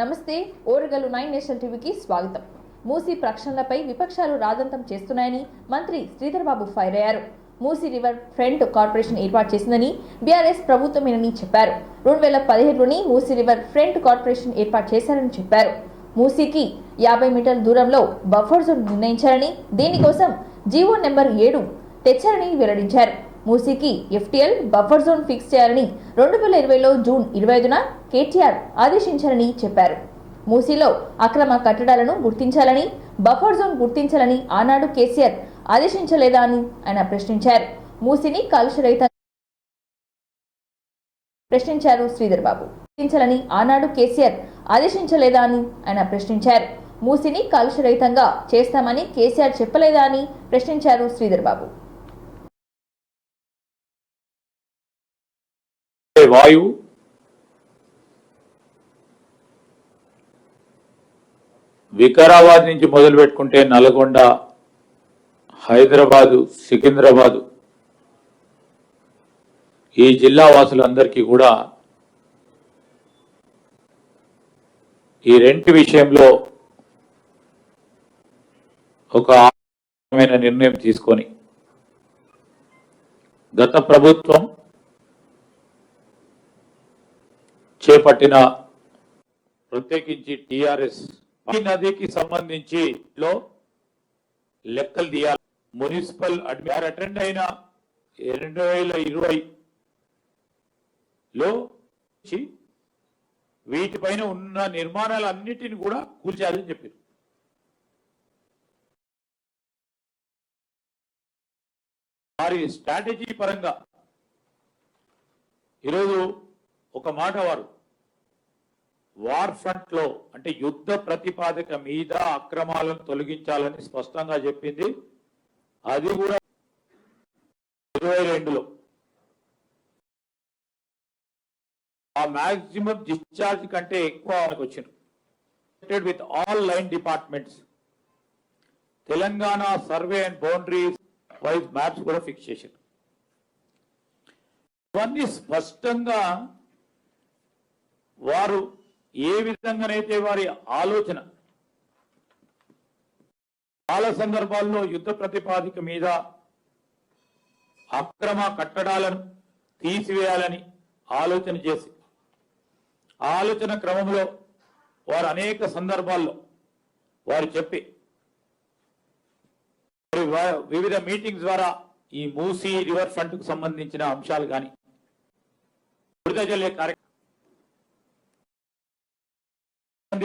నమస్తే ఓరగల్లు 9 నేషనల్ టీవీకి స్వాగతం. మూసీ ప్రక్షాళనపై విపక్షాలు రాదంతం చేస్తున్నాయని మంత్రి శ్రీధర్ బాబు ఫైర్ అయ్యారు. మూసీ రివర్ ఫ్రంట్ కార్పొరేషన్ ఏర్పాటు చేసిందని బీఆర్ఎస్ ప్రభుత్వమేనని చెప్పారు. 2017లోని మూసీ రివర్ ఫ్రంట్ కార్పొరేషన్ ఏర్పాటు చేశారని చెప్పారు. మూసీకి 50 మీటర్ల దూరంలో బఫర్ జోన్ నిర్ణయించారని, దీనికోసం జీవో నెంబర్ 7 తెచ్చారని వెల్లడించారు. మూసీకి ఎఫ్టీఎల్ బఫర్ జోన్ ఫిక్స్ చేయాలని 2020లో జూన్ 25న కేటీఆర్ ఆదేశించారని చెప్పారు. మూసీలో అక్రమ కట్టడాలను గుర్తించాలని, బఫర్ జోన్ గుర్తించాలని ఆనాడు కేసీఆర్ ఆదేశించలేదా అని ఆయన ప్రశ్నించారు. మూసీని కాలుష్యరహితంగా ప్రశ్నించారు శ్రీధర్ బాబు. గుర్తించాలని ఆనాడు కేసీఆర్ ఆదేశించలేదా అని ఆయన ప్రశ్నించారు. మూసీని కాలుష్యరహితంగా చేస్తామని కేసీఆర్ చెప్పలేదా అని ప్రశ్నించారు శ్రీధర్ బాబు. వాయువు వికారాబాద్ నుంచి మొదలు పెట్టుకుంటే నల్గొండ, హైదరాబాదు, సికింద్రాబాదు ఈ జిల్లా వాసులందరికీ కూడా ఈ రెంట్ విషయంలో ఒక ఆలోచనమైన నిర్ణయం తీసుకొని గత ప్రభుత్వం చేపట్టిన ప్రత్యేకించి టిఆర్ఎస్ నదికి సంబంధించి లెక్కలు తీయాలి. మున్సిపల్ అటెండ్ అయిన 2020లో వీటిపైన ఉన్న నిర్మాణాలన్నిటిని కూడా కూల్చేయాలని చెప్పారు. వారి స్ట్రాటజీ పరంగా ఈరోజు ఒక మాట వార్ ఫ్రంట్ లో అంటే యుద్ధ ప్రతిపాదక మీద అక్రమాలను తొలగించాలని స్పష్టంగా చెప్పింది. అది కూడా 2022లో ఆ మాక్సిమం డిశ్చార్జ్ కంటే ఎక్కువ వచ్చింది. With all line departments Telangana survey and boundaries wise maps కూడా ఫిక్స్ చేశారు. ఇవన్నీ స్పష్టంగా వారు ఏ విధంగానైతే వారి ఆలోచన చాలా సందర్భాల్లో యుద్ధ ప్రతిపాదిక మీద అక్రమ కట్టడాలను తీసివేయాలని ఆలోచన చేసి ఆలోచన క్రమంలో వారు అనేక సందర్భాల్లో వారు చెప్పి వివిధ మీటింగ్స్ ద్వారా ఈ మూసీ రివర్ ఫ్రంట్ కు సంబంధించిన అంశాలు కానీ బురద జల్లే కార్యక్రమం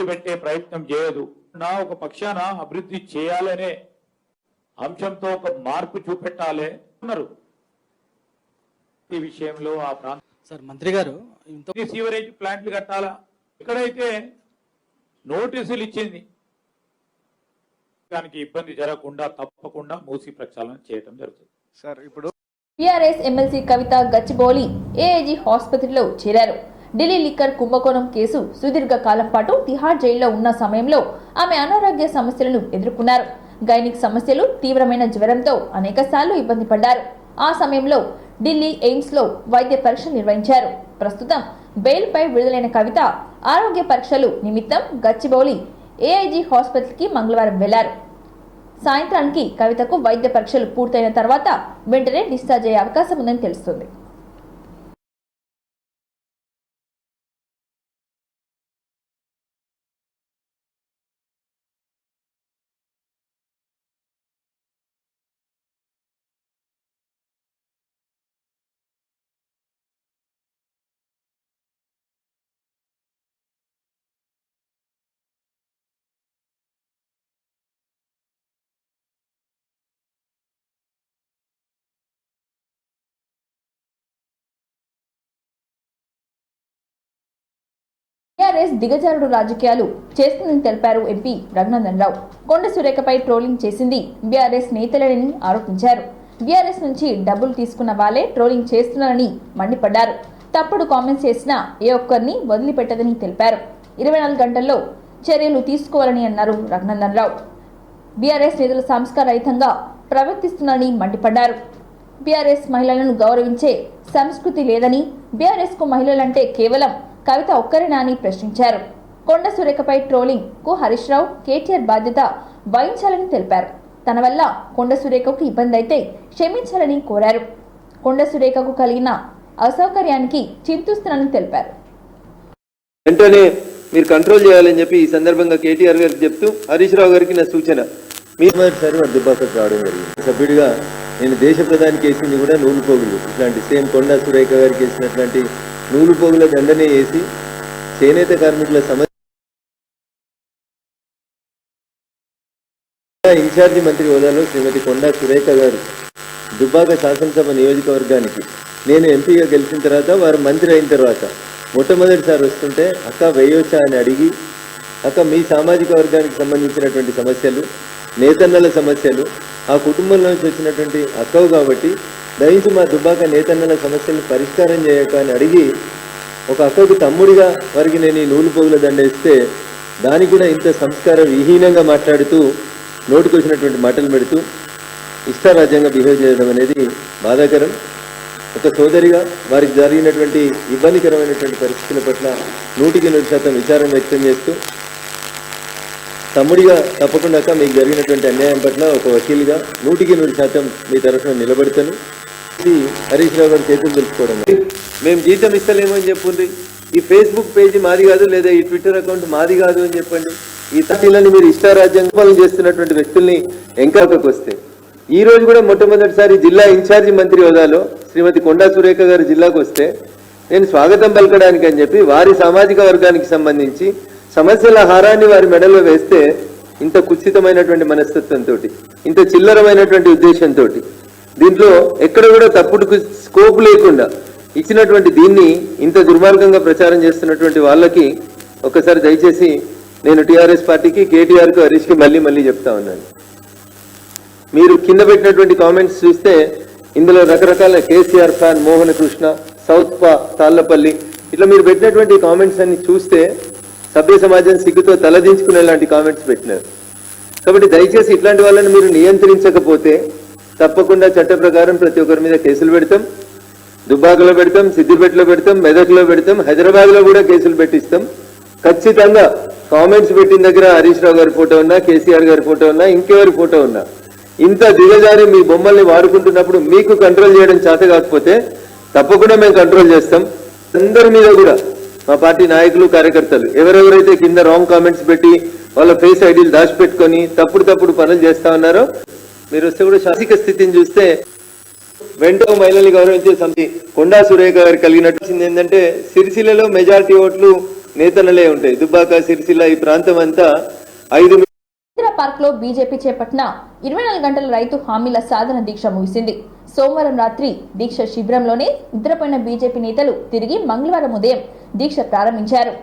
పెట్టే ప్రయత్నం చేయదు. ఒక పక్షాన అభివృద్ధి చేయాలనే అంశంతో ఒక మార్పు చూపెట్టాలి అన్నారు. ఈ విషయంలో ఆ ప్రాంతం సార్ మంత్రి గారు సీవరేజ్ ప్లాంట్లు కట్టాలా, ఎక్కడైతే నోటీసులు ఇచ్చింది దానికి ఇబ్బంది జరగకుండా తప్పకుండా మూసీ ప్రక్షాళన చేయడం జరుగుతుంది. సార్ ఇప్పుడు టీఆర్ఎస్ ఎమ్మెల్సీ కవిత గచ్చిబౌలి ఏఐజీ ఆసుపత్రిలో చేరారు. ఢిల్లీ లిక్కర్ కుంభకోణం కేసు సుదీర్ఘ కాలం పాటు తిహార్ జైల్లో ఉన్న సమయంలో ఆమె అనారోగ్య సమస్యలను ఎదుర్కొన్నారు. గైనిక్ సమస్యలు, తీవ్రమైన జ్వరంతో అనేకసార్లు ఇబ్బంది పడ్డారు. ఆ సమయంలో ఢిల్లీ ఎయిమ్స్ లో వైద్య పరీక్షలు నిర్వహించారు. ప్రస్తుతం బెయిల్ పై విడుదలైన కవిత ఆరోగ్య పరీక్షలు నిమిత్తం గచ్చిబౌలి ఏఐజీ హాస్పిటల్కి మంగళవారం వెళ్లారు. సాయంత్రానికి కవితకు వైద్య పరీక్షలు పూర్తయిన తర్వాత వెంటనే డిశ్చార్జ్ అయ్యే అవకాశం ఉందని తెలుస్తుంది. టీఆర్ఎస్ దిగజారుడు రాజకీయాలు చేస్తుందని తెలిపారు ఎంపీ రఘునందన్ రావు. కొండ సురేఖపై ట్రోలింగ్ చేసింది బీఆర్ఎస్ నేతలేనని ఆరోపించారు. బీఆర్ఎస్ నుంచి డబ్బులు తీసుకున్న వాళ్లే ట్రోలింగ్ చేస్తున్నారని మండిపడ్డారు. తప్పుడు కామెంట్స్ చేసినా ఏ ఒక్కరిని వదిలిపెట్టదని తెలిపారు. 24 గంటల్లో చర్యలు తీసుకోవాలని అన్నారు రఘునందన్ రావు. బీఆర్ఎస్ నేతలు సంస్కారరహితంగా ప్రవర్తిస్తున్నారని మండిపడ్డారు. బీఆర్ఎస్ మహిళలను గౌరవించే సంస్కృతి లేదని, బీఆర్ఎస్ కు మహిళలంటే కేవలం కవిత ఒక్కరేనా అని ప్రశ్నించారు. కొండ సురేఖపై ట్రోలింగ్ కు హరీష్ రావు కేటీఆర్ బాధ్యత వహించాలని తెలిపారు. తన వల్ల కొండ సురేఖకు ఇబ్బంది అయితే క్షమించాలని కోరారు. కొండ సురేఖకు కలిగిన అసౌకర్యానికి చింతిస్తున్నానని తెలిపారు. వెంటనే మీరు కంట్రోల్ చేయాలని చెప్పి ఈ సందర్భంగా కేటీఆర్ గారికి చెప్తూ హరీష్ రావు గారికి నా సూచన. మొదటిసారి వాడు దుబ్బాకకు రావడం జరిగింది. సభ్యుడిగా నేను దేశ ప్రధానికి వేసింది కూడా నూలు పోగులు, ఇట్లాంటి సేమ్ కొండ సురేఖ గారికి వేసినటువంటి నూలు పోగుల దండనే వేసి చేనేత కార్మికుల సమస్య ఇన్ఛార్జి మంత్రి హోదాలో శ్రీమతి కొండా సురేఖ గారు దుబ్బాక శాసనసభ నియోజకవర్గానికి నేను ఎంపీగా గెలిచిన తర్వాత వారు మంత్రి అయిన తర్వాత మొట్టమొదటిసారి వస్తుంటే అక్క వేయొచ్చా అని అడిగి, అక్క మీ సామాజిక వర్గానికి సంబంధించినటువంటి సమస్యలు, నేతన్నల సమస్యలు, ఆ కుటుంబంలో నుంచి వచ్చినటువంటి అక్కవు కాబట్టి దయచేసి మా దుబ్బాక నేతన్నల సమస్యలు పరిష్కారం చేయక అని అడిగి ఒక అక్కకు తమ్ముడిగా వారికి నేను ఈ నూలు పోగుల దండేస్తే దానికి కూడా ఇంత సంస్కార విహీనంగా మాట్లాడుతూ నోటికి వచ్చినటువంటి మాటలు పెడుతూ ఇష్టారాజ్యంగా బిహేవ్ చేయడం అనేది బాధాకరం. ఒక సోదరిగా వారికి జరిగినటువంటి ఇబ్బందికరమైనటువంటి పరిస్థితుల పట్ల 100% విచారం వ్యక్తం చేస్తూ తమ్ముడిగా తప్పకుండా మీకు జరిగినటువంటి అన్యాయం పట్ల ఒక వకీలుగా 100% మీ తరఫున నిలబడతాను. ఇది హరీష్ రావు గారు చేతులు తెలుసుకోవడం. మేము జీతం ఇస్తలేమో అని చెప్పుండ్రి, ఈ ఫేస్బుక్ పేజీ మాది కాదు లేదా ఈ ట్విట్టర్ అకౌంట్ మాది కాదు అని చెప్పండి. ఈ తల్లిని మీరు ఇష్టారాజ్యంగా పాలన చేస్తున్నటువంటి వ్యక్తుల్ని ఎంకరకు వస్తే ఈ రోజు కూడా మొట్టమొదటిసారి జిల్లా ఇన్ఛార్జి మంత్రి హోదాలో శ్రీమతి కొండా సురేఖ గారు జిల్లాకు వస్తే నేను స్వాగతం పలకడానికి అని చెప్పి వారి సామాజిక వర్గానికి సంబంధించి సమస్యల హారాన్ని వారి మెడలో వేస్తే ఇంత కుత్సితమైనటువంటి మనస్తత్వంతో, ఇంత చిల్లరమైనటువంటి ఉద్దేశంతో, దీంట్లో ఎక్కడ కూడా తప్పుడు స్కోప్ లేకుండా ఇచ్చినటువంటి దీన్ని ఇంత దుర్మార్గంగా ప్రచారం చేస్తున్నటువంటి వాళ్ళకి ఒకసారి దయచేసి నేను టీఆర్ఎస్ పార్టీకి, కేటీఆర్కు, హరీష్కి మళ్ళీ చెప్తా ఉన్నాను. మీరు కింద పెట్టినటువంటి కామెంట్స్ చూస్తే ఇందులో రకరకాల కేసీఆర్ ఫ్యాన్, మోహన కృష్ణ, సౌత్ పా, తాళ్లపల్లి, ఇట్లా మీరు పెట్టినటువంటి కామెంట్స్ అన్ని చూస్తే సభ్య సమాజం సిగ్గుతో తలదించుకునేలాంటి కామెంట్స్ పెట్టినారు. కాబట్టి దయచేసి ఇట్లాంటి వాళ్ళని మీరు నియంత్రించకపోతే తప్పకుండా చట్ట ప్రకారం ప్రతి ఒక్కరి మీద కేసులు పెడతాం. దుబ్బాకలో పెడతాం, సిద్దిపేటలో పెడతాం, మెదక్లో పెడతాం, హైదరాబాద్లో కూడా కేసులు పెట్టిస్తాం. ఖచ్చితంగా కామెంట్స్ పెట్టిన దగ్గర హరీష్ రావు గారి ఫోటో ఉన్నా, కేసీఆర్ గారి ఫోటో ఉన్నా, ఇంకెవరి ఫోటో ఉన్నా, ఇంత దిగజారి మీ బొమ్మల్ని వాడుకుంటున్నప్పుడు మీకు కంట్రోల్ చేయడం చేత కాకపోతే తప్పకుండా మేము కంట్రోల్ చేస్తాం. అందరి మీద కూడా మా పార్టీ నాయకులు, కార్యకర్తలు ఎవరెవరైతే కింద రాంగ్ కామెంట్స్ పెట్టి వాళ్ళ ఫేస్ ఐడీలు దాచిపెట్టుకొని తప్పుడు పనులు చేస్తా ఉన్నారో మీరు వస్తే కూడా శాసిక స్థితిని చూస్తే వెంటనే మహిళల్ని గౌరవించే సమితి కొండా సురేఖ గారు కలిగినట్టు ఏంటంటే సిరిసిల్లలో మెజారిటీ ఓట్లు నేతలే ఉంటాయి. దుబ్బాక, సిరిసిల్ల ఈ ప్రాంతం అంతా 5 పార్క్ లో బీజేపీ చేపట్టిన 24 గంటల రైతు హామీల సాధన దీక్ష ముగిసింది. సోమవారం రాత్రి దీక్ష శిబిరంలోనే నిద్రపోయిన బీజేపీ నేతలు తిరిగి మంగళవారం ఉదయం దీక్ష ప్రారంభించారు.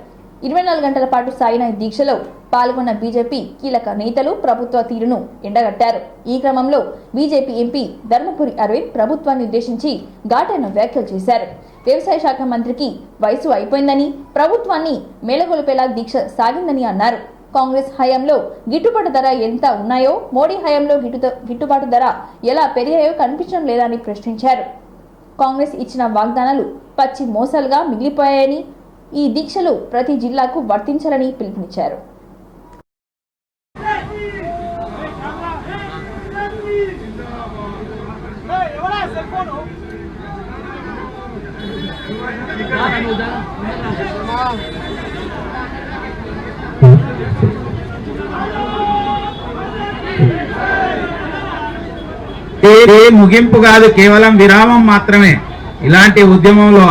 24 గంటల పాటు సాగిన దీక్షలో పాల్గొన్న బీజేపీ కీలక నేతలు ప్రభుత్వ తీరును ఎండగట్టారు. ఈ క్రమంలో బీజేపీ ఎంపీ ధర్మపురి అరవింద్ ప్రభుత్వాన్ని ఉద్దేశించి ఘాటైన వ్యాఖ్యలు చేశారు. వ్యవసాయ శాఖ మంత్రికి వయసు అయిపోయిందని, ప్రభుత్వాన్ని మేలగొలిపేలా దీక్ష సాగిందని అన్నారు. కాంగ్రెస్ హయాంలో గిట్టుబాటు ధర ఎంత ఉన్నాయో మోడీ హయాంలో గిట్టుబాటు ధర ఎలా పెరిగాయో కనిపించడం లేదని ప్రశ్నించారు. కాంగ్రెస్ ఇచ్చిన వాగ్దానాలు పచ్చి మోసాలుగా మిగిలిపోయాయని, ఈ దీక్షలు ప్రతి జిల్లాకు వర్తించాలని పిలుపునిచ్చారు. ముగింపు కాదు, కేవలం విరామం మాత్రమే. ఇలాంటి ఉద్యమంలో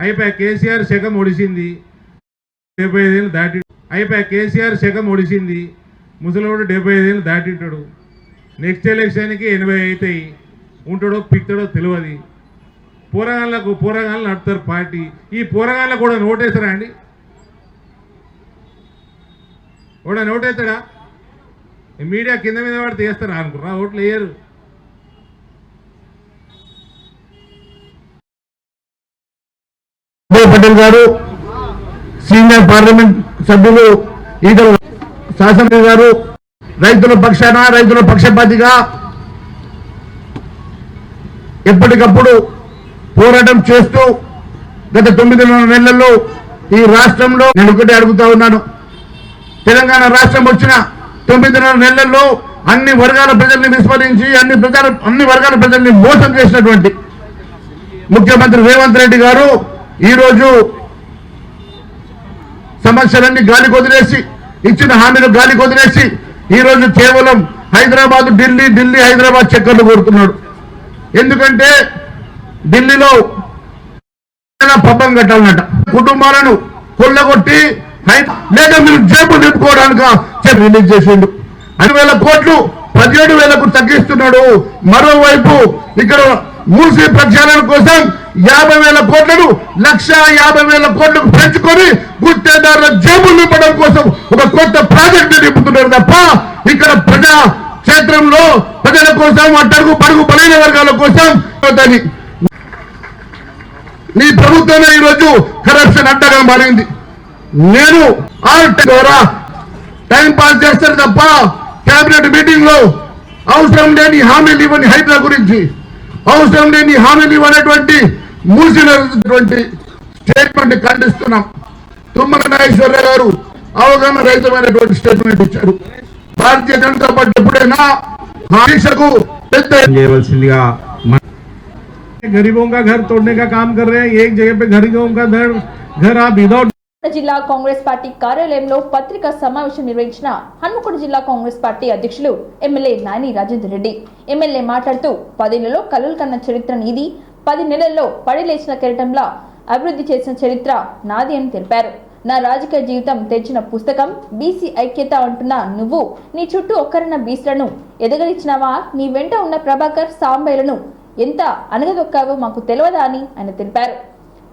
అయిపోయి కేసీఆర్ శకం ఒడిసింది, 75 ఏళ్ళు దాటి అయిపోయి కేసీఆర్ శకం ఒడిసింది, ముసలోడు 75 ఏళ్ళు దాటింటాడు. నెక్స్ట్ ఎలక్షన్కి 80 అవుతాయి, ఉంటాడో పిక్తాడో తెలియదు. పోరగాళ్ళు నడుపుతారు పార్టీ. ఈ పోరగాళ్ళకు కూడా నోటేస్తారా అండి? కూడా నోటేస్తాడా? మీడియా కింద మీద పడితే వేస్తారా అనుకున్నా? ఓట్లు వేయరు. పటేల్ గారు, సీనియర్ పార్లమెంట్ సభ్యులు ఈటల శాసనసభ్యులు గారు రైతుల పక్షాన, రైతుల పక్షపాతిగా ఎప్పటికప్పుడు పోరాటం చేస్తూ గత 9 నెలల్లో ఈ రాష్ట్రంలో నేను ఒకటి అడుగుతా ఉన్నాను. తెలంగాణ రాష్ట్రం వచ్చిన 9 నెలల్లో అన్ని వర్గాల ప్రజల్ని విస్మరించి అన్ని వర్గాల ప్రజల్ని మోసం చేసినటువంటి ముఖ్యమంత్రి రేవంత్ రెడ్డి గారు ఈరోజు సమస్యలన్నీ గాలి కొదిలేసి, ఇచ్చిన హామీలు గాలి కొదిలేసి ఈరోజు కేవలం హైదరాబాద్ ఢిల్లీ హైదరాబాద్ చక్కర్లు కోరుతున్నాడు. ఎందుకంటే ఢిల్లీలో పబ్బం కట్టాలన్నట. కుటుంబాలను కొల్లగొట్టి లేదా మీరు జేబు నింపుకోవడానికి రిలీజ్ చేసిండు. 5,000 కోట్లు 17,000కు తగ్గిస్తున్నాడు. మరోవైపు ఇక్కడ మూసీ ప్రక్షాళన కోసం 50,000 కోట్లను 1,50,000 కోట్లకు పెంచుకొని గుత్తేదారుల జేబులు నింపడం కోసం ఒక కొత్త ప్రాజెక్టు నింపుతున్నారు తప్ప ఇక్కడ ప్రజా క్షేత్రంలో ప్రజల కోసం, అట్టడుగు పడుగు బలైన వర్గాల కోసం నీ ప్రభుత్వమే ఈరోజు కరప్షన్ అడ్డగా మారింది. నేను ఆర్ట్ ద్వారా టైం పాస్ చేస్తారు తప్ప కేబినెట్ మీటింగ్ లో అవసరం లేని హామీలు ఇవ్వని హైడ్రా గురించి, అవసరం లేని హామీలు ఇవ్వనటువంటి మూసినటువంటి స్టేట్మెంట్ ఖండిస్తున్నాం. తుమ్మల నాగేశ్వరరావు గారు అవగాహన రహితమైనటువంటి స్టేట్మెంట్ ఇచ్చారు. భారతీయ జనతా పార్టీ ఎప్పుడైనా దీక్షకు పెద్ద చేయవలసిందిగా गरीबों का घर तोड़ने का काम कर रहे हैं. एक जगह पे गरीबों का घर आप विदाउट జిల్లా కాంగ్రెస్ పార్టీ కార్యాలయంలో పత్రికా సమావేశం నిర్వహించిన హన్మకొండ జిల్లా కాంగ్రెస్ పార్టీ అధ్యక్షులు ఎమ్మెల్యే నాని రాజేందర్ రెడ్డి. ఎమ్మెల్యే మాట్లాడుతూ 10 నెలల్లో కలలు కన్న చరిత్ర నీది, 10 నెలల్లో పడి లేచిన కెరటంలా అభివృద్ధి చేసిన చరిత్ర నాది అని తెలిపారు. నా రాజకీయ జీవితం తెచ్చిన పుస్తకం బీసీ ఐక్యత అంటున్న నువ్వు నీ చుట్టూ ఒక్కరిన బీసీలను ఎదగలిచ్చినావా? నీ వెంట ఉన్న ప్రభాకర్ సాంబయ్యలను ఎంత అనగదొక్కావో మాకు తెలియదా అని ఆయన తెలిపారు.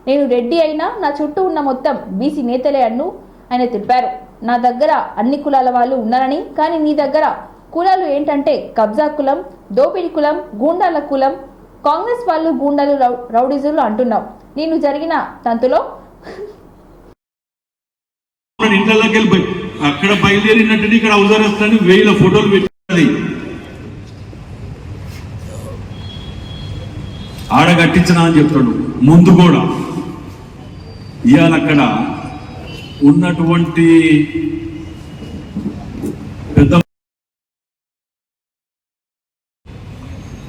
నేను రెడ్డి అయినా నా చుట్టూ ఉన్న మొత్తం బీసీ నేతలే అన్ను ఆయన తెలిపారు. నా దగ్గర అన్ని కులాల వాళ్ళు ఉన్నారని, కానీ నీ దగ్గర కులాలు ఏంటంటే కబ్జా కులం, దోపిడీ కులం, గూండాల కులం, కాంగ్రెస్ వాళ్ళు గూండాలు, రౌడీజులు అంటున్నావు. నేను జరిగిన తంతులో అక్కడ బయలుదేరినట్టు ఇక్కడ అవసరస్తాన్ని 1000 ఫోటోలు పెట్టాలి. ఆడ కట్టించిన అని చెప్తాడు. ముందు కూడా ఇవాళ అక్కడ ఉన్నటువంటి పెద్ద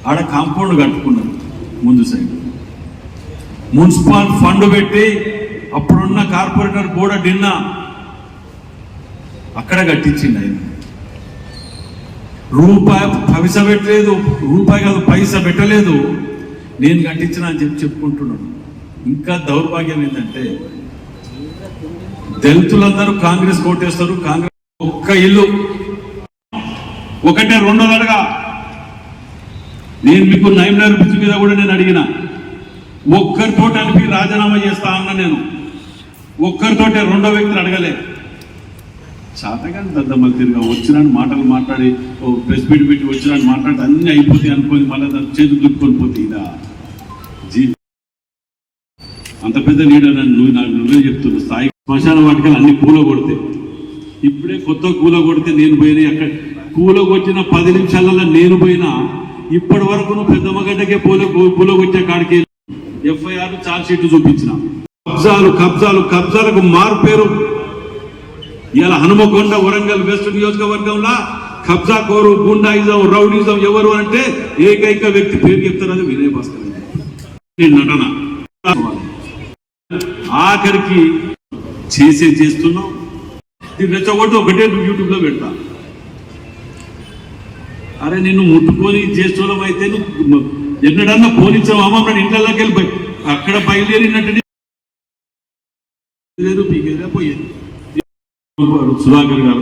ఆడ కాంపౌండ్ కట్టుకున్నారు. ముందు సైడ్ మున్సిపల్ ఫండ్ పెట్టి అప్పుడున్న కార్పొరేటర్ కూడా నిన్న అక్కడ కట్టించింది. ఆయన రూపాయి పైసా పెట్టలేదు, రూపాయి కాదు పైసా పెట్టలేదు, నేను కట్టించిన అని చెప్పుకుంటున్నాను. ఇంకా దౌర్భాగ్యం ఏంటంటే దళితులందరూ కాంగ్రెస్ కోటేస్తారు. కాంగ్రెస్ ఒక్క ఇల్లు ఒకటే 2 అడగా నేను మీకు 9 రూపీస్ మీద కూడా నేను అడిగిన ఒక్కరితో అనిపి రాజీనామా చేస్తా అన్నా. నేను ఒక్కరితోటే 2వ వ్యక్తులు అడగలే. చాతగాని దద్దమ్మలు తిరిగా వచ్చినాను మాటలు మాట్లాడి ప్రెస్ మీట్ పెట్టి వచ్చినాను మాట్లాడి అన్ని అయిపోతాయి అనుకోని మళ్ళీ దాన్ని చేతులు దుక్కుని పోతే ఇదా అంత పెద్ద లీడర్ నువ్వే చెప్తున్నా. స్థాయి శ్మశాన వాటికలు అన్ని కూల కొడితే ఇప్పుడే కొత్త కూల కొడితే నేను పోయినా అక్కడ కూలకొచ్చిన 10 నిమిషాలలో నేను పోయినా ఇప్పటి వరకు నువ్వు పెద్దమ్మగడ్డకే పూలకొచ్చే కాడికి FIR చార్జ్ షీట్ చూపించిన. కబ్జాలకు మారు పేరు ఇలా హనుమకొండ వరంగల్ వెస్ట్ నియోజకవర్గంలో కబ్జా కోరు, గుండాయిజం, రౌడీజం ఎవరు అంటే ఏకైక వ్యక్తి పేరు చెప్తారని వినయ్ భాస్కర్ నటన. ఆఖరికి చేస్తున్నాం. దీన్ని రెచ్చగొట్టి ఒకటే యూట్యూబ్ లో పెడతా. అరే నిన్ను ముట్టుకొని చేస్తున్నాం అయితే నువ్వు ఎన్నడన్నా పోనిచ్చావు అమ్మ ఇంట్లోకి వెళ్ళిపోయి అక్కడ బయలుదేరినట్టు పోయేది. సుధాకర్ గారు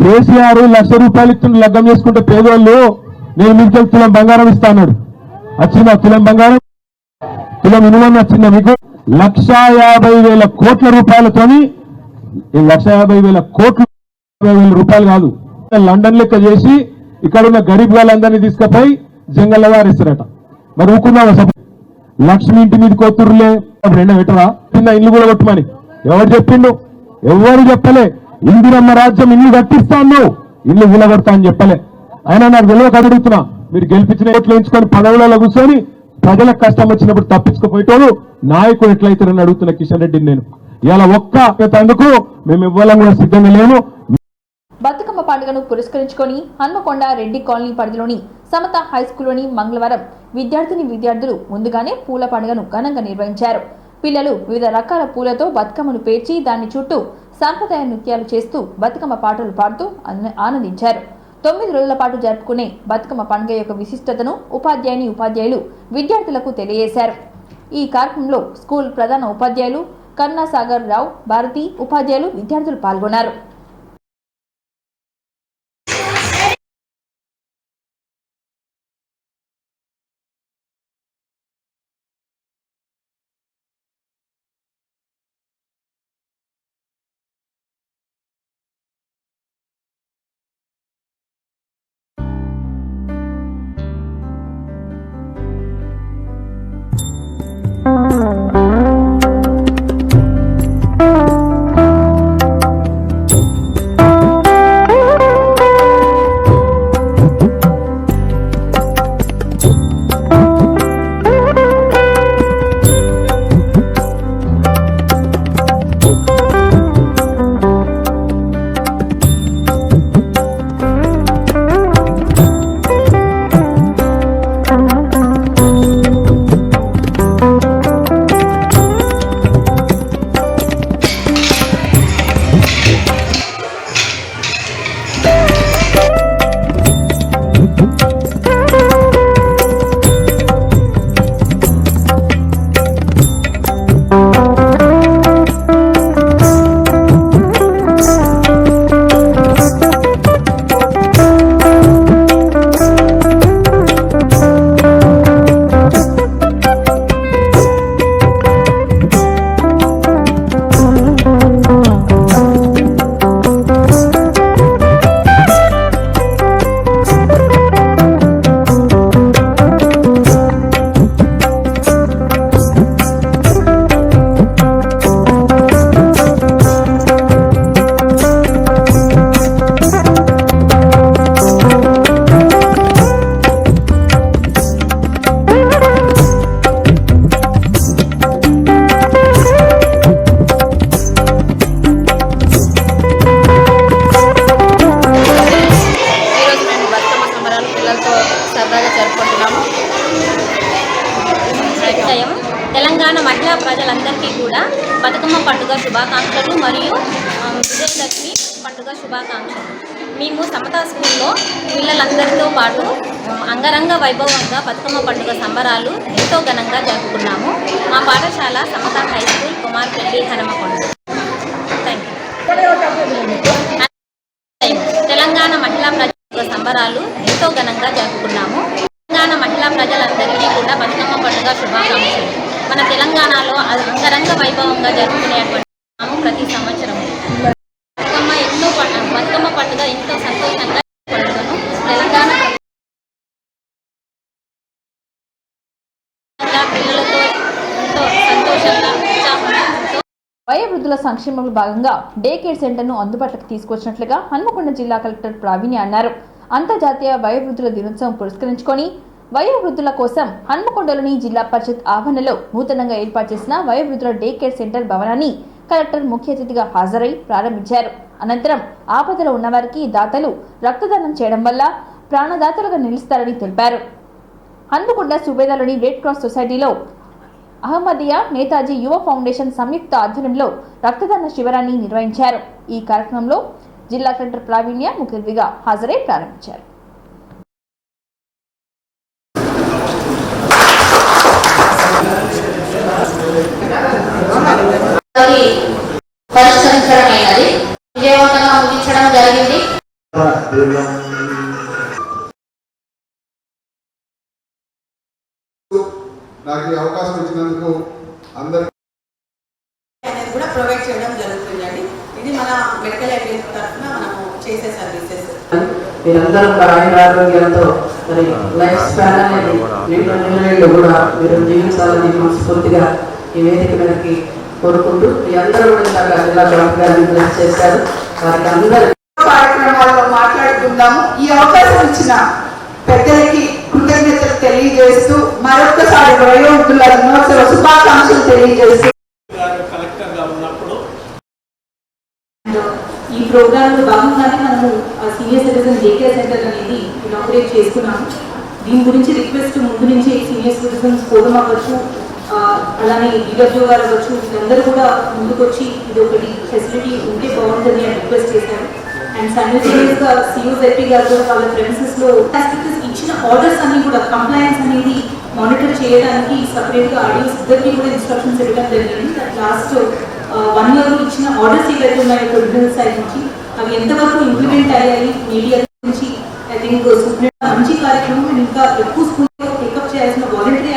కేసీఆర్ 1,00,000 రూపాయలు ఇస్తున్న లగ్గం చేసుకుంటే పేదవాళ్ళు నేను మీకు తులం బంగారం ఇస్తా అన్నాడు. వచ్చిందా తులం బంగారం? తులం ఇనుమని వచ్చిందా మీకు? 1,50,000 కోట్ల రూపాయలతోని 1,50,000 కోట్లు రూపాయలు కాదు, లండన్ లెక్క చేసి ఇక్కడ ఉన్న గరీబ్ వాళ్ళందరినీ తీసుకుపోయి జంగల్లో వారిస్తారట. మరి ఊకున్నావా? లక్ష్మి ఇంటి మీద కోతురులే రెండో పెట్టరా కింద ఇల్లు కూడా కొట్టమని ఎవరు చెప్పిండు? ఎవరు చెప్పలే. ఇందిరమ్మ రాజ్యం ఇల్లు కట్టిస్తా అన్నావు, ఇల్లు కూలగొడతా అని చెప్పలే. అయినా నాకు తెలియక అడుగుతున్నా, మీరు గెలిపించిన ఓట్లు ఎంచుకొని పదవులలో కూర్చొని ప్రజలకు కష్టం వచ్చినప్పుడు తప్పించుకుపోయేటోడు నాయకుడు ఎట్లయితారని అడుగుతున్న కిషన్ రెడ్డిని నేను. ఇలా అందుకు మేము ఇవ్వాలని కూడా సిద్ధంగా లేము. బతుకమ్మ పండుగను పురస్కరించుకొని హన్మకొండ రెడ్డి కాలనీ పరిధిలోని సమత హై స్కూల్లోని మంగళవారం విద్యార్థులు ముందుగానే పూల పండుగను ఘనంగా నిర్వహించారు. పిల్లలు వివిధ రకాల పూలతో బతుకమ్మను పేర్చి దాని చుట్టూ సాంప్రదాయ నృత్యాలు చేస్తూ బతుకమ్మ పాటలు పాడుతూ ఆనందించారు. 9 రోజుల పాటు జరుపుకునే బతుకమ్మ పండుగ యొక్క విశిష్టతను ఉపాధ్యాయులు విద్యార్థులకు తెలియజేశారు. ఈ కార్యక్రమంలో స్కూల్ ప్రధాన ఉపాధ్యాయులు కరుణాసాగర్ రావు, భారతి, ఉపాధ్యాయులు, విద్యార్థులు పాల్గొన్నారు. తెలంగాణ మహిళా ప్రజలందరికీ కూడా బతుకమ్మ పండుగ శుభాకాంక్షలు మరియు విజయదశమి పండుగ శుభాకాంక్షలు. మేము సమతా స్కూల్లో పిల్లలందరితో పాటు అంగరంగ వైభవంగా బతుకమ్మ పండుగ సంబరాలు ఎంతో ఘనంగా జరుపుకున్నాము. మా పాఠశాల సమతా హై స్కూల్ కుమార్పల్లి హనుమకొండ. తెలంగాణ మహిళా ప్రజల సంబరాలు ఎంతో ఘనంగా జరుపుకున్నాము. తెలంగాణ మహిళా ప్రజలందరికీ కూడా బతుకమ్మ పండుగ శుభాకాంక్షలు. మన తెలంగాణలో అంగరంగ వైభవంగా జరుపుకునేటువంటి ప్రతి సంవత్సరం బతుకమ్మ పండుగ ఎంతో సంతోషంగా పండుగను తెలంగాణ పిల్లలతో ఎంతో సంతోషంగా వయోవృద్ధుల సంక్షేమంలో భాగంగా డే కేర్ సెంటర్ను అందుబాటులోకి తీసుకొచ్చినట్లుగా హన్మకొండ జిల్లా కలెక్టర్ ప్రావీణ్య అన్నారు. అంతర్జాతీయ వయోవృద్ధుల దినోత్సవం పురస్కరించుకొని వయోవృద్ధుల కోసం హన్మకొండలోని జిల్లా పరిషత్ ఆవరణలో నూతనంగా ఏర్పాటు చేసిన వయోవృద్ధుల డే కేర్ సెంటర్ భవనాన్ని కలెక్టర్ ముఖ్య అతిథిగా హాజరై ప్రారంభించారు. అనంతరం ఆపదలో ఉన్నవారికి దాతలు రక్తదానం చేయడం వల్ల ప్రాణదాతలుగా నిలుస్తారని తెలిపారు. హన్మకొండ సుబేదాలోని రెడ్ క్రాస్ సొసైటీలో అహ్మదియా నేతాజీ యువ ఫౌండేషన్ సంయుక్త ఆధ్వర్యంలో రక్తదాన శిబిరాన్ని నిర్వహించారు. ఈ కార్యక్రమంలో జిల్లా కలెక్టర్ ప్రావీణ్య ముఖ్య అతిథిగా హాజరై ప్రారంభించారు. పరిష్కరించడమైనది విజయవంతంగా ముగించడం జరిగింది. నాకు ఈ అవకాశం ఇచ్చినందుకు అందరికీ అనేది కూడా ప్రొవైడ్ చేయడం జరుగుతుందండి. ఇది మన మెడికల్ ఎవిడెన్స్ తరఫున మనము చేసే సర్వీసెస్. మీరందరూ ఆరోగ్యంతో మరి లైఫ్ స్పాన్ అనేది నిండు కూడా మీరు జీవించాలని మనస్ఫూర్తిగా ఈ వేదిక మీదకి కోరుకుంటూ మీ అందరూ కూడా జిల్లా కలెక్టర్ చేశారు. వారికి అందరూ కార్యక్రమాల్లో మాట్లాడుకుందాము. ఈ అవకాశం ఇచ్చిన పెద్దలకి కృతజ్ఞతలు తెలియజేస్తూ మరొకసారి వయోవృద్ధుల దినోత్సవ శుభాకాంక్షలు తెలియజేస్తూ కలెక్టర్ గా ఉన్నప్పుడు ఈ ప్రోగ్రామ్ లో భాగంగానే మనము సీనియర్ సిటిజన్ డేకేర్ సెంటర్ అనేది ఇనాగ్రేట్ చేసుకున్నాము. దీని గురించి రిక్వెస్ట్ ముందు నుంచి సీనియర్ సిటిజన్స్ ఫోరం అవ్వచ్చు, అలానే ఈడబ్ల్యూ గారు అవ్వచ్చు, వీళ్ళందరూ కూడా ముందుకొచ్చి ఇది ఒకటి ఫెసిలిటీ ఉంటే బాగుంటుంది అని రిక్వెస్ట్ చేశారు. అండ్ సైమల్టేనియస్ గా సిఓజెడ్పీ గారు కూడా వాళ్ళ ప్రెమిసెస్ లో ఇచ్చిన ఆర్డర్స్ అన్ని కూడా కంప్లైన్స్ అనేది మానిటర్ చేయడానికి సపరేట్ గా ఆడియోస్ ఇద్దరికి కూడా ఇన్స్ట్రక్షన్స్ ఇవ్వడం జరిగింది. లాస్ట్ 1 year ఇచ్చిన ఆర్డర్స్ ఏవైతే ఉన్నాయో ప్రొవిజనల్ సైడ్ నుంచి అవి ఎంతవరకు ఇంప్లిమెంట్ అయ్యాయి మీడియా నుంచి ఐ థింక్ మంచి కార్యక్రమం. అండ్ ఇంకా ఎక్కువ స్కూల్లో పికప్ చేయాల్సిన వాలంటరీ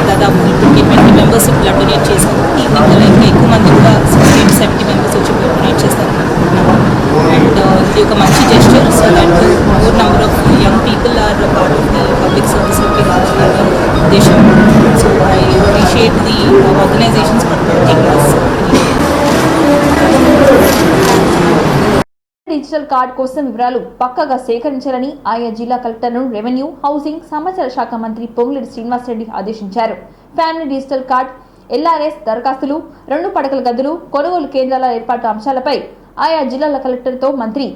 దాదాపు 20 మెంబర్స్ బ్లడ్ డొనేట్ చేశారు. ఈవినింగ్ ఇంకా ఎక్కువ మంది కూడా 60 to 70 మెంబర్స్ వచ్చి బ్లడ్ డొనేట్ చేస్తారు. అండ్ ఇది ఒక మంచి gesture so that more number of young people are part of the public సర్వీస్లోకి రావాలనే ఉద్దేశం. So I appreciate the organisations for taking this. Digital card కోసం వివరాలు పక్కాగా సేకరించాలని ఆయా జిల్లా కలెక్టర్ను రెవెన్యూ, హౌసింగ్, సమాచార శాఖ మంత్రి పొంగులేటి శ్రీనివాసరెడ్డి ఆదేశించారు. ఫ్యామిలీ డిజిటల్ కార్డ్, ఎల్ఆర్ఎస్ దరఖాస్తులు, 2 పడకల గదులు, కొనుగోలు కేంద్రాల ఏర్పాటు అంశాలపై ఆయా జిల్లాల కలెక్టర్తో మంత్రి,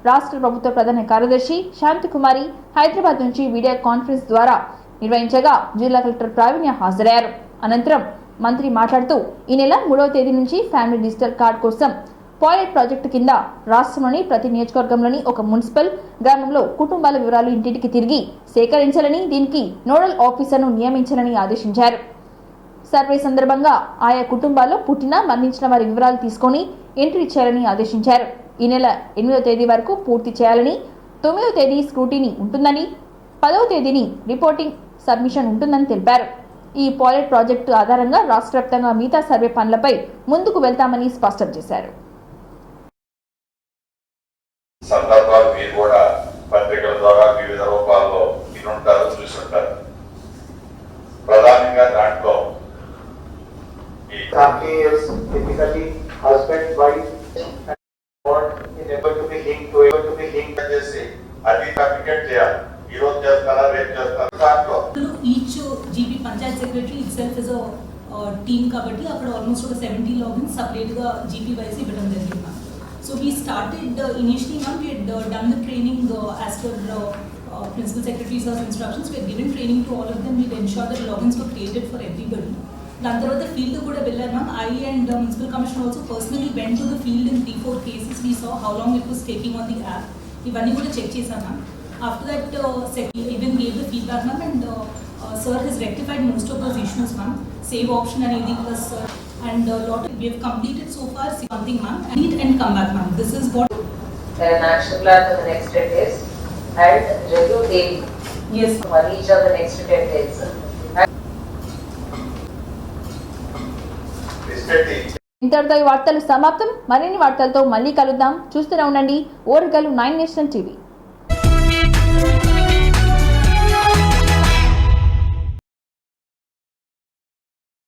రాష్ట్ర ప్రభుత్వ ప్రధాన కార్యదర్శి శాంతికుమారి హైదరాబాద్ నుంచి వీడియో కాన్ఫరెన్స్ ద్వారా నిర్వహించగా జిల్లా కలెక్టర్ ప్రావీణ్య హాజరయ్యారు. అనంతరం మంత్రి మాట్లాడుతూ ఈ నెల 3వ తేదీ నుంచి ఫ్యామిలీ డిజిటల్ కార్డ్ కోసం పైలట్ ప్రాజెక్టు కింద రాష్ట్రంలోని ప్రతి నియోజకవర్గంలోని ఒక మున్సిపల్ గ్రామంలో కుటుంబాల వివరాలు ఇంటింటికి తిరిగి సేకరించాలని, దీనికి నోడల్ ఆఫీసర్ను నియమించాలని ఆదేశించారు. సర్వే సందర్భంగా ఆయా కుటుంబాల్లో పుట్టిన, మరణించిన వారి వివరాలు తీసుకొని ఎంట్రీ చేయాలని ఆదేశించారు. ఈ నెల 8వ తేదీ వరకు పూర్తి చేయాలని, 9వ తేదీ స్క్రూటీనీ ఉంటుందని, 10వ తేదీని రిపోర్టింగ్ సబ్మిషన్ ఉంటుందని తెలిపారు. ఈ పైలట్ ప్రాజెక్టు ఆధారంగా రాష్ట్ర వ్యాప్తంగా మిగతా సర్వే పనులపై ముందుకు వెళ్తామని స్పష్టం చేశారు. సందర్భాలు మీరు కూడా పత్రికల ద్వారా వివిధ రూపాల్లో వినుంటారు, చూసుంటారు. ప్రధానంగా దాంట్లో అది కమ్యూనికేట్ చేయాలి. ఈ రోజు చేస్తారా, రేపు చేస్తారా దాంట్లో each GP Panchayat secretary it self is team కాబట్టి అక్కడ ఆల్మోస్ట్ ఒక 70 లాగిన్స్ సపరేట్గా జీపీ వైజ్ ఇవ్వడం జరిగింది. So we started initially, we had done the training as per Principal Secretary's instructions. We had given training to all of them. We had ensured that logins were created for everybody. దాని తర్వాత field కూడా వెళ్ళారు ma'am. I and municipal commissioner also personally went to the field in 3-4 cases. We saw how long it was taking on the app. ఇవన్నీ కూడా check చేశాం ma'am. After that even gave the feedback ma'am and sir has rectified most of those issues ma'am. Save option అనేది plus and lot we have completed so far something ma'am and come back ma'am. This is what an action plan for the next 10 days and review daily. Yes for each of the next 10 days. ఇంతటితో ఈ వార్తలు సమాప్తం. మరిన్ని వార్తలతో మళ్ళీ కలుద్దాం. చూస్తూనే ఉండండి ఓర్గల్ 9 నేషనల్ టీవీ.